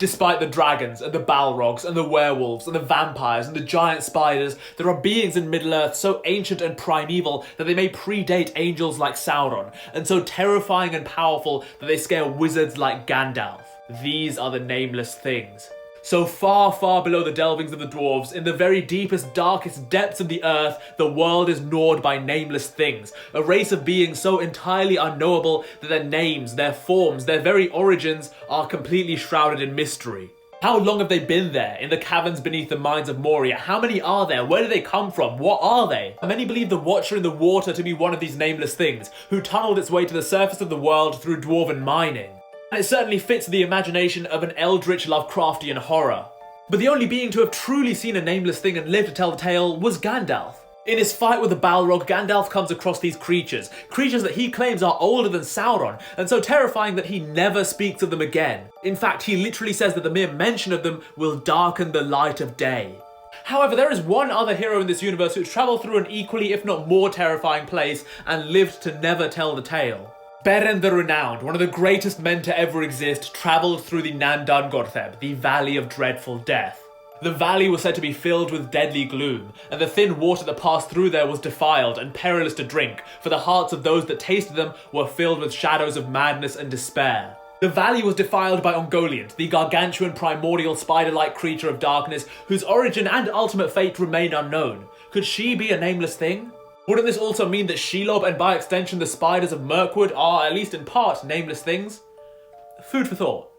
Despite the dragons, and the balrogs, and the werewolves, and the vampires, and the giant spiders, there are beings in Middle-earth so ancient and primeval that they may predate angels like Sauron, and so terrifying and powerful that they scare wizards like Gandalf. These are the Nameless things. So far, far below the delvings of the dwarves, in the very deepest, darkest depths of the earth, the world is gnawed by nameless things, a race of beings so entirely unknowable that their names, their forms, their very origins are completely shrouded in mystery. How long have they been there, in the caverns beneath the mines of Moria? How many are there? Where do they come from? What are they? Many believe the Watcher in the Water to be one of these nameless things, who tunneled its way to the surface of the world through dwarven mining. And it certainly fits the imagination of an eldritch Lovecraftian horror. But the only being to have truly seen a nameless thing and lived to tell the tale was Gandalf. In his fight with the Balrog, Gandalf comes across these creatures that he claims are older than Sauron, and so terrifying that he never speaks of them again. In fact, he literally says that the mere mention of them will darken the light of day. However, there is one other hero in this universe who travelled through an equally, if not more terrifying place, and lived to never tell the tale. Beren the Renowned, one of the greatest men to ever exist, travelled through the Nandungortheb, the Valley of Dreadful Death. The valley was said to be filled with deadly gloom, and the thin water that passed through there was defiled and perilous to drink, for the hearts of those that tasted them were filled with shadows of madness and despair. The valley was defiled by Ungoliant, the gargantuan primordial spider-like creature of darkness, whose origin and ultimate fate remain unknown. Could she be a nameless thing? Wouldn't this also mean that Shelob and by extension the spiders of Mirkwood are, at least in part, nameless things? Food for thought.